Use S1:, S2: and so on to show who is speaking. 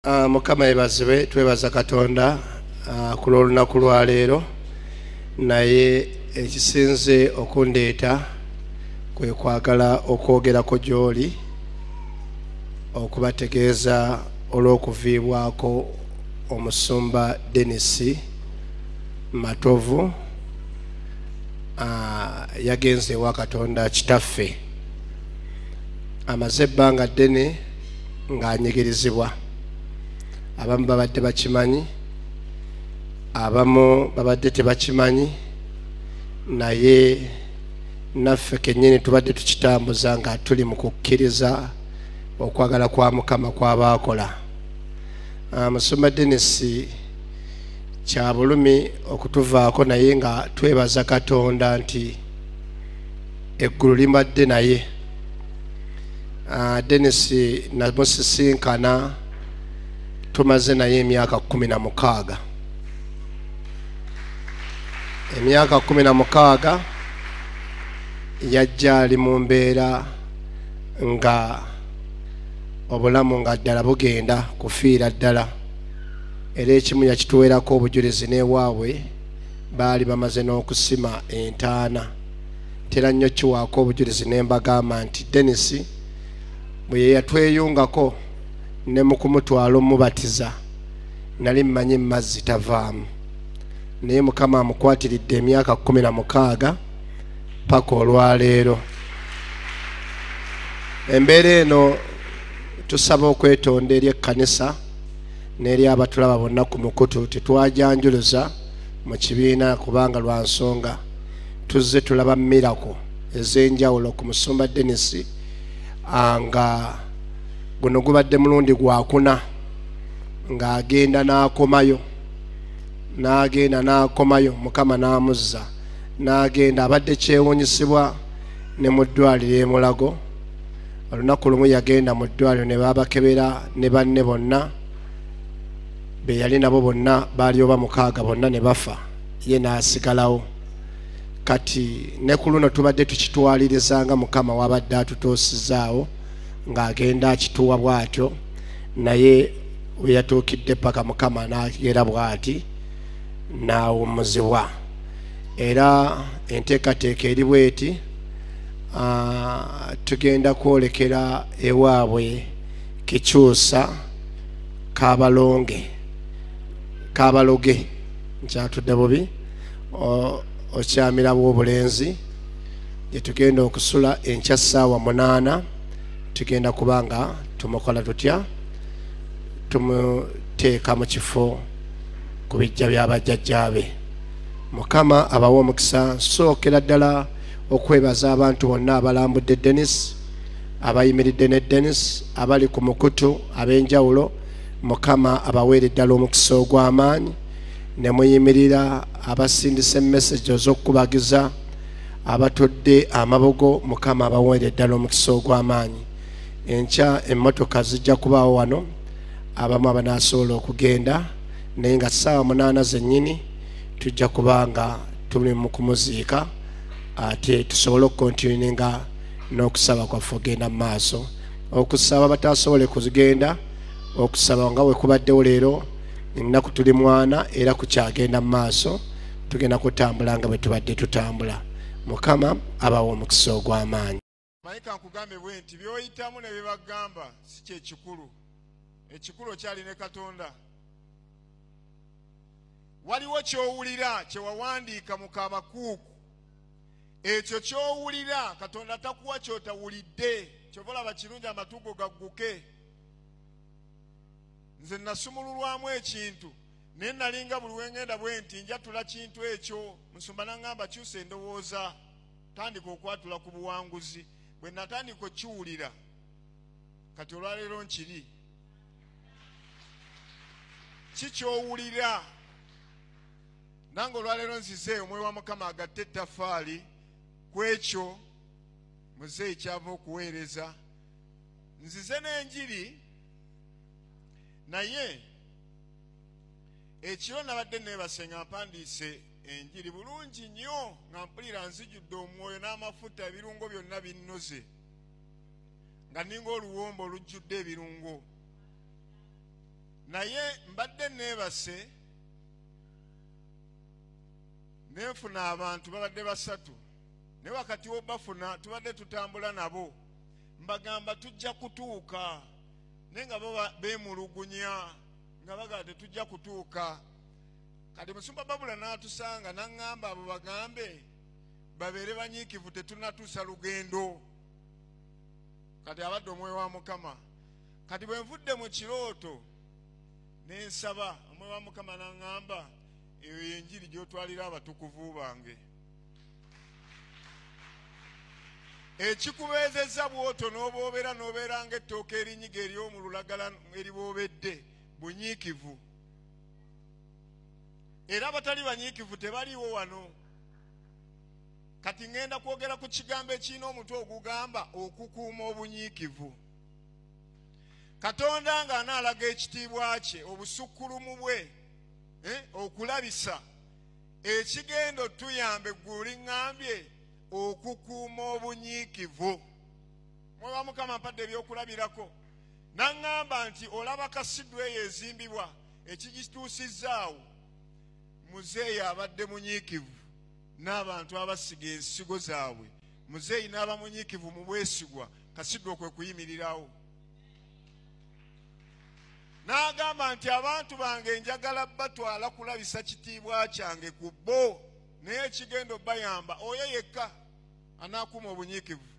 S1: Mukama ebazibwe twebaza Katonda ku lunaku lwa leero naye ekisinze okundeeta kwe kwagala okwogerako gy'oli okubategeeza olw'okuviibwako omusumba Dennis Matovu yagenze ewa Katonda kitaffe amaze ebbanga ddene ng'anyigirizibwa. Abamu babadde bakimanyi, abamu babadde tebakimanyi, naye naffe kennyini tubadde tukitambuza nga tuli mu kukkiriza okwagala kwa Mukama kw'abaakola. Musumba Dennis kya bulumi okutuvaako naye nga twebaza Katonda nti eggulu limbadde naye. Dennis namusisinkana tumaze naye emyaka 16. Emyaka 16 yajja ali mu mbeera nga obulamu nga ddala bugenda kufiira ddala, era ekimu yakituweerako obujulizi n'ewaabwe baali bamaze n'okusima entaana. Tera nnyo kiwaako obujulizi ne mbagamba nti Dennis bwe ye yatweyungako ne mu kumutwala omubatiza nali mmanyi mazzi tavaamu, naye Mukama amukwatiridde emyaka 16 paka olwaleero. Embeera eno tusaba okwetonda eri ekkanisa n'eri abatulaba bonna ku mukutu tetwajanjuluza mu kibiina kubanga lwa nsonga tuzze tulaba mirako ez'enjawulo ku musumba Dennis nga guno gubadde mulundi gwakuna ng'agenda n'akomayo Mukama n'amuzza n'agenda abadde kyewuunyisibwa ne mu ddwaliro e Mulago. Olunaku lumu yagenda mu ddwaliro ne babakebera ne banne bonna be yali nabo bonna baali oba 6 bonna ne bafa, ye n'asigalawo. Kati ne ku luno tubadde tukitwalirizanga Mukama wabadde atutuusizaawo ng'agenda akituwa bw'atyo, naye we yatuukidde paka Mukama n'agera bw'ati n'awummuzibwa. Era enteekateeka eri bw'eti, tugenda kwolekera ewaabwe Kikyusa Kabaloge nkyatudde bubi okyamira bw'obulenzi gye tugenda okusula enkya ssaawa 8. Tugenda kubanga tumukola tutya, tumuteeka mu kifo ku bijja by'abajjajjaabe. Mukama abawa omukisa. Nsookera ddala okwebaza abantu bonna abalambudde Dennis, abayimiridde ne Dennis, abali ku mukutu ab'enjawulo. Mukama abaweere ddala omukisa ogw'amaanyi, ne muyimirira abasindisa emmesegi ez'okukubagiza, abatudde amabugo. Mukama abaweere ddala omukisa ogw'amaanyi. Enkya emmotoka zijja kubaawo wano, abamu abanaasobola okugenda, naye nga ssaawa 8 zennyini tujja kubanga tuli mu kumuziika, ate tusobole okukontinuinga n'okusaba kwaffe ogenda mu maaso. Okusaba bataasobole kugenda, okusaba nga bwe kubaddewo leero ennaku tuli 4 era kukyagenda mu maaso, tugenda kutambula nga bwe tubadde tutambula. Mukama abawa omukisa ogw'amaanyi.
S2: Mayika nkugambe bwe nti by'oyitamu ne bye bagamba si kye kikulu. Ekikulu kyali ne Katonda. Waliwo ky'owulira kye wawandiika mu kabakuuku. Ekyo ky'owulira Katonda takuwa ky'otawulidde. Kyova olaba kirungi amatugo gagguke. Nze nasumululwamu ekintu naye nalinga buli wengenda bwe nti njatula kintu ekyo. Musumba n'aŋŋamba kyusa endowooza, tandika okwatula ku buwanguzi. Bwe natandika okiwulira kati olwaleero nkiri. Kikyowulira nange olwaleero nzize omwoyo wa Mukama agatte ettaffaali ku ekyo muzeeyi kyava okuweereza. Nzize n'enjiri naye ekiro nabadde neebase nga mpandiise enjiri bulungi nnyo nga mpulira nzijudde omwoyo n'amafuta, ebirungo byonna binnoze nga ninga oluwombo olujjudde ebirungo. naye mbadde neebase nenfuna abantu babadde basatu ne wakati w'obafuna tubadde tutambula nabo mbagamba tujja kutuuka naye nga bo beemulugunya nga bagaa tetujja kutuuka. Kati Musumba Babula n'atusanga n'aŋŋamba abo bagambe babeere banyiikivu tetunnatuusa lugendo. Kati abadde Omwoyo wa Mukama. Kati bwe nvudde mu kirooto ne nsaba Omwoyo wa Mukama n'aŋŋamba eyo y'enjiri gy'otwalira abatukuvu bange. Ekikubeezezza bw'otyo n'obeera ng'ettooka erinyiga ery'omu lulagala eriboobedde bunyiikivu. Era abatali banyiikivu tebaliiwo wano. Kati ngenda kwogera ku kigambo ekirina omutwe ogugamba okukuuma obunyiikivu. Katonda ng'anaalaga ekitiibwa kye obusukkulumu bwe okulabisa ekigendo tuyambe eggulu liŋŋambye okukuuma obunyiikivu. Omwoyo wa Mukama ampadde ebyokulabirako n'aŋŋamba nti olaba Kasiddwa eyo ezimbibwa ekigituusizaawo muzeeyi abadde munyiikivu n'abantu abasiga ensigo zaabwe. Muzeeyi n'aba munyiikivu mu bwesigwa, Kasiddwa kwe kuyimirirawo. N'agamba nti abantu bange njagala batwala kulabisa kitiibwa kyange ku bo naye ekigendo bayamba oyo yekka anaakuuma obunyiikivu.